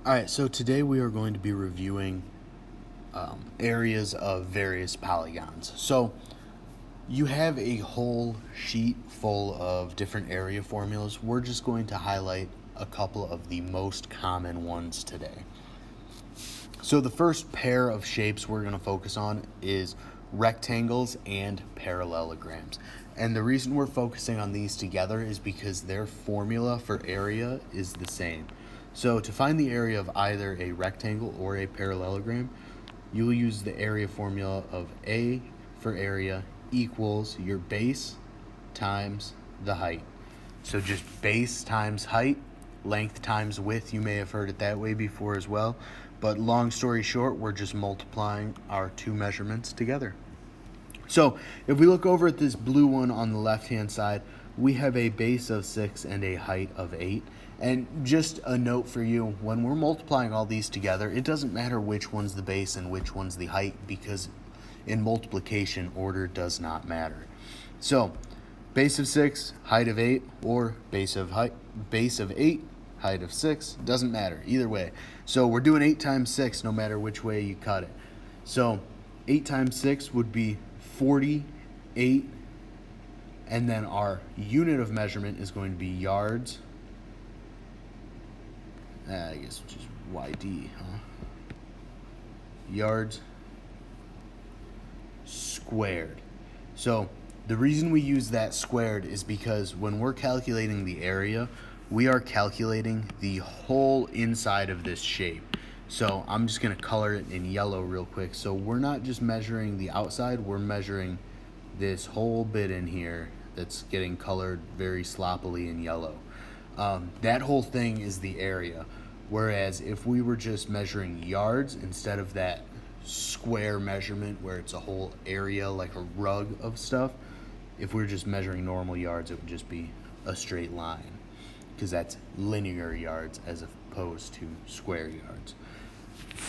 All right, so today we are going to be reviewing areas of various polygons. So you have a whole sheet full of different area formulas. We're just going to highlight a couple of the most common ones today. So the first pair of shapes we're going to focus on is rectangles and parallelograms. And the reason we're focusing on these together is because their formula for area is the same. So to find the area of either a rectangle or a parallelogram, you will use the area formula of A for area equals your base times the height. So just base times height, length times width. You may have heard it that way before as well. But long story short, we're just multiplying our two measurements together. So if we look over at this blue one on the left-hand side, we have a base of 6 and a height of 8. And just a note for you, when we're multiplying all these together, it doesn't matter which one's the base and which one's the height, because in multiplication, order does not matter. So base of 6, height of 8, or base of 8, height of 6, doesn't matter either way. So we're doing 8 times 6 no matter which way you cut it. So 8 times 6 would be 48, and then our unit of measurement is going to be yards. I guess just YD, huh? Yards squared. So the reason we use that squared is because when we're calculating the area, we are calculating the whole inside of this shape. So I'm just going to color it in yellow real quick. So we're not just measuring the outside, we're measuring this whole bit in here that's getting colored very sloppily in yellow. That whole thing is the area. Whereas if we were just measuring yards instead of that square measurement where it's a whole area like a rug of stuff, if we were just measuring normal yards, it would just be a straight line, because that's linear yards as opposed to square yards.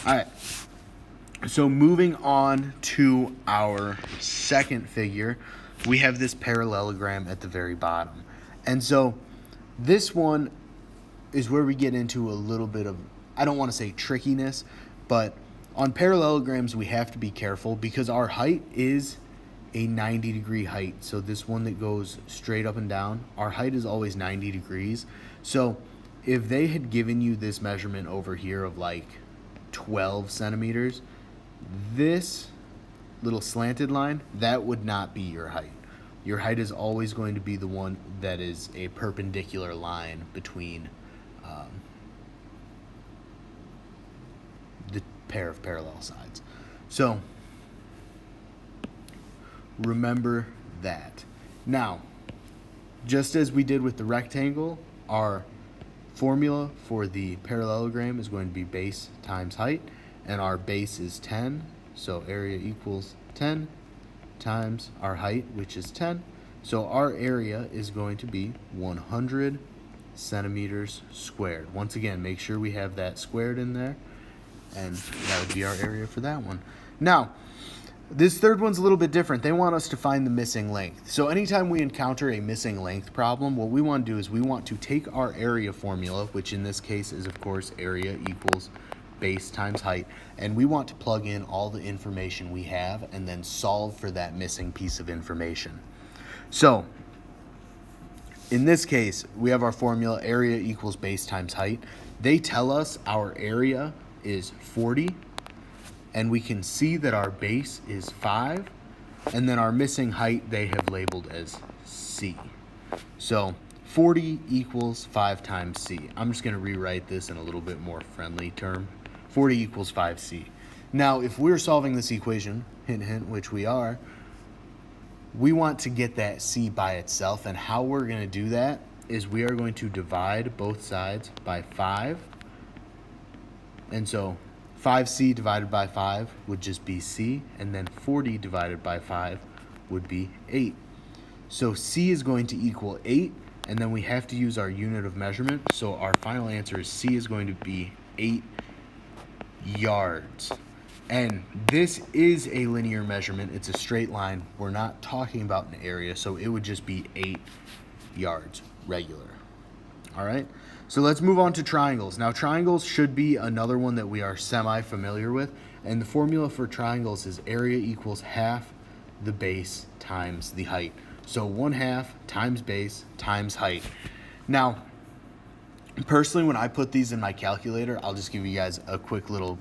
All right, so moving on to our second figure, we have this parallelogram at the very bottom. And so this one is where we get into a little bit of, I don't want to say trickiness, but on parallelograms we have to be careful because our height is a 90-degree height. So this one that goes straight up and down, our height is always 90 degrees. So if they had given you this measurement over here of like 12 centimeters, this little slanted line, that would not be your height. Your height is always going to be the one that is a perpendicular line between the pair of parallel sides. So remember that. Now, just as we did with the rectangle, our formula for the parallelogram is going to be base times height, and our base is 10, so area equals 10 times our height, which is 10. So our area is going to be 100 centimeters squared. Once again, make sure we have that squared in there, and that would be our area for that one. Now, this third one's a little bit different. They want us to find the missing length. So anytime we encounter a missing length problem, what we want to do is we want to take our area formula, which in this case is, of course, area equals base times height, and we want to plug in all the information we have and then solve for that missing piece of information. So in this case, we have our formula area equals base times height. They tell us our area is 40, and we can see that our base is 5, and then our missing height they have labeled as C. So 40 equals 5 times C. I'm just going to rewrite this in a little bit more friendly term. 40 equals 5C. Now, if we're solving this equation, hint, hint, which we are, we want to get that C by itself, and how we're going to do that is we are going to divide both sides by 5. And so 5C divided by 5 would just be C, and then 40 divided by 5 would be 8. So C is going to equal 8, and then we have to use our unit of measurement. So our final answer is C is going to be 8 yards. And this is a linear measurement. It's a straight line. We're not talking about an area, so it would just be 8 yards regular. All right? So let's move on to triangles. Now triangles should be another one that we are semi-familiar with, and the formula for triangles is area equals half the base times the height. So 1/2 times base times height. Now, personally, when I put these in my calculator, I'll just give you guys a quick little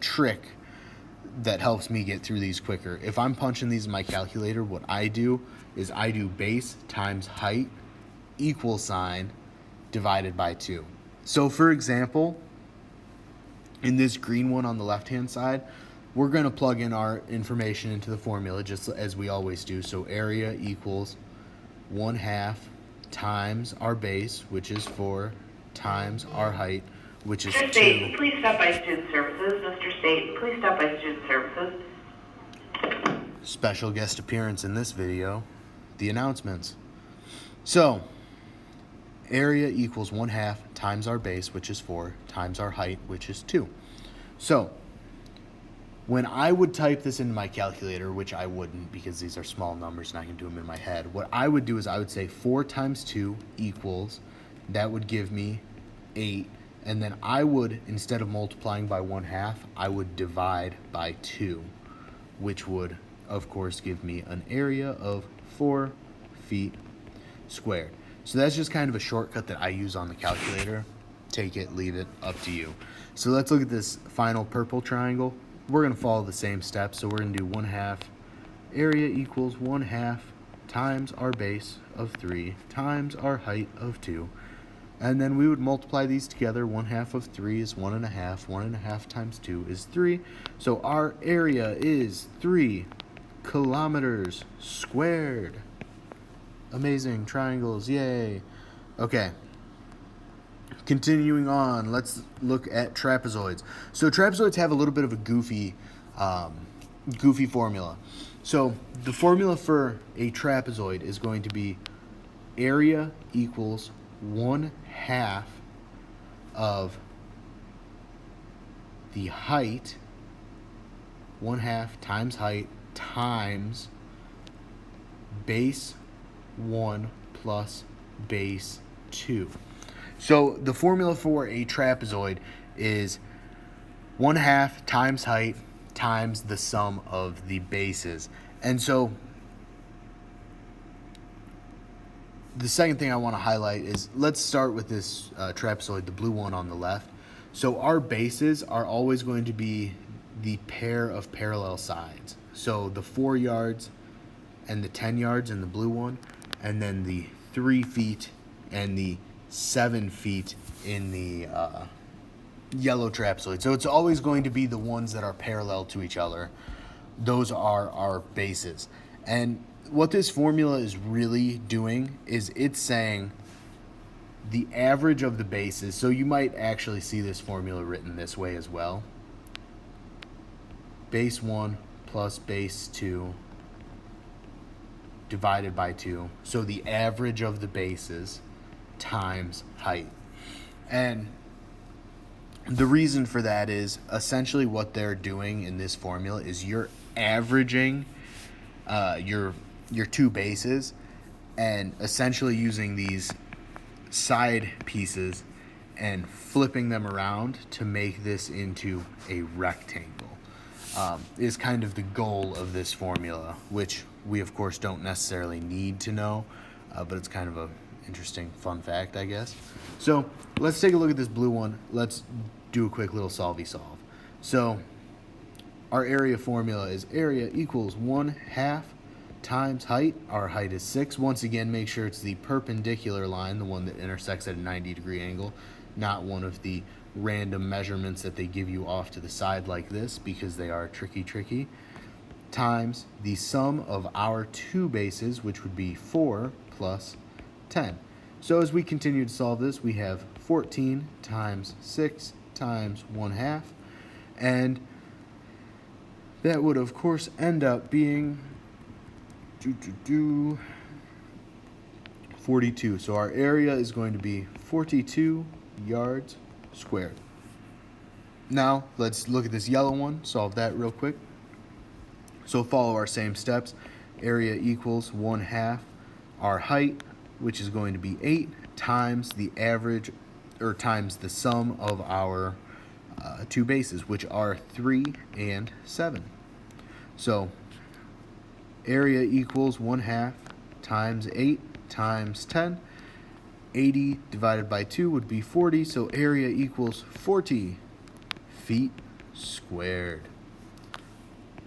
trick that helps me get through these quicker. If I'm punching these in my calculator, what I do is I do base times height equal sign divided by 2. So for example, in this green one on the left hand side, we're going to plug in our information into the formula just as we always do. So area equals 1/2 times our base, which is 4, times our height, which is 2. Mr. State, please stop by Student Services. Mr. State, please stop by Student Services. Special guest appearance in this video, the announcements. So, area equals 1/2 times our base, which is 4, times our height, which is 2. So, when I would type this into my calculator, which I wouldn't because these are small numbers and I can do them in my head, what I would do is I would say 4 times 2 equals, that would give me 8, and then I would, instead of multiplying by 1/2, I would divide by 2, which would, of course, give me an area of 4 feet squared. So that's just kind of a shortcut that I use on the calculator. Take it, leave it, up to you. So let's look at this final purple triangle. We're going to follow the same steps. So we're going to do 1/2 area equals 1/2 times our base of 3 times our height of 2. And then we would multiply these together. 1/2 of 3 is 1.5. 1.5 times 2 is 3. So our area is 3 kilometers squared. Amazing triangles, yay. Okay. Continuing on, let's look at trapezoids. So trapezoids have a little bit of a goofy formula. So the formula for a trapezoid is going to be area equals 1/2 of the height, 1/2 times height times base 1 plus base 2. So the formula for a trapezoid is 1/2 times height times the sum of the bases. And so the second thing I want to highlight is, let's start with this trapezoid, the blue one on the left. So our bases are always going to be the pair of parallel sides. So the 4 yards and the 10 yards in the blue one, and then the 3 feet and the 7 feet in the yellow trapezoid. So it's always going to be the ones that are parallel to each other. Those are our bases. And what this formula is really doing is it's saying the average of the bases. So you might actually see this formula written this way as well. Base 1 plus base 2 divided by 2. So the average of the bases times height. And the reason for that is essentially what they're doing in this formula is you're averaging your 2 bases and essentially using these side pieces and flipping them around to make this into a rectangle. Is kind of the goal of this formula, which we of course don't necessarily need to know, but it's kind of a interesting fun fact, I guess. So let's take a look at this blue one. Let's do a quick little solve. So our area formula is area equals 1/2 times height. Our height is 6. Once again, make sure it's the perpendicular line, the one that intersects at a 90-degree angle, not one of the random measurements that they give you off to the side like this, because they are tricky, times the sum of our 2 bases, which would be 4 plus 10. So as we continue to solve this, we have 14 times 6 times 1/2, and that would of course end up being 42. So our area is going to be 42 yards squared. Now let's look at this yellow one, solve that real quick. So follow our same steps. Area equals 1/2 our height, which is going to be 8, times the average or times the sum of our two bases, which are 3 and 7. So area equals 1/2 times 8 times 10. 80 divided by 2 would be 40, so area equals 40 feet squared.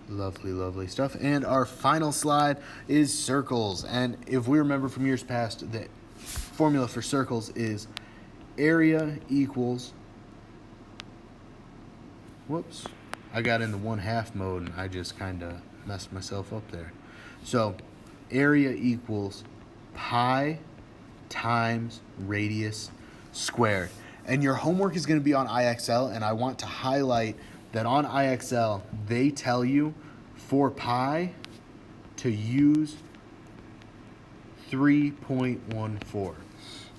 Lovely, lovely stuff. And our final slide is circles. And if we remember from years past, the formula for circles is area equals, whoops, I got in the 1/2 mode and I just kind of messed myself up there. So area equals pi times radius squared. And your homework is going to be on IXL, and I want to highlight that on IXL, they tell you for pi to use 3.14.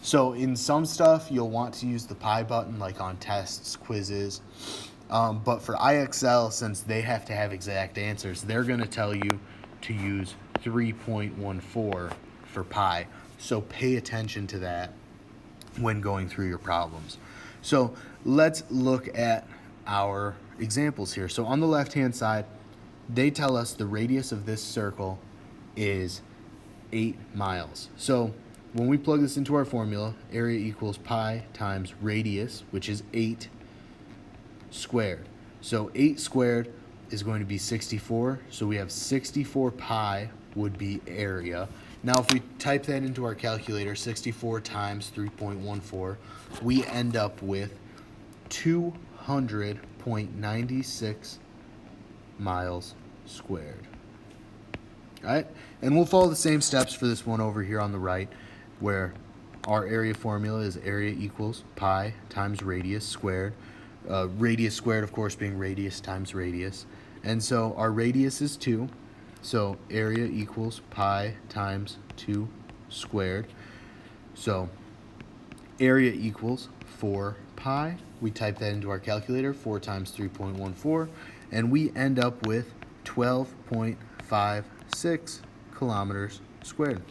So in some stuff, you'll want to use the pi button, like on tests, quizzes. But for IXL, since they have to have exact answers, they're going to tell you to use 3.14 for pi. So pay attention to that when going through your problems. So let's look at our examples here. So on the left-hand side, they tell us the radius of this circle is 8 miles. So when we plug this into our formula, area equals pi times radius, which is 8 squared. So 8 squared is going to be 64. So we have 64 pi would be area. Now if we type that into our calculator, 64 times 3.14, we end up with 200.96 miles squared. All right, and we'll follow the same steps for this one over here on the right, where our area formula is area equals pi times radius squared. Radius squared, of course, being radius times radius. And so our radius is 2. So area equals pi times 2 squared. So area equals 4 pi. We type that into our calculator, 4 times 3.14, and we end up with 12.56 kilometers squared.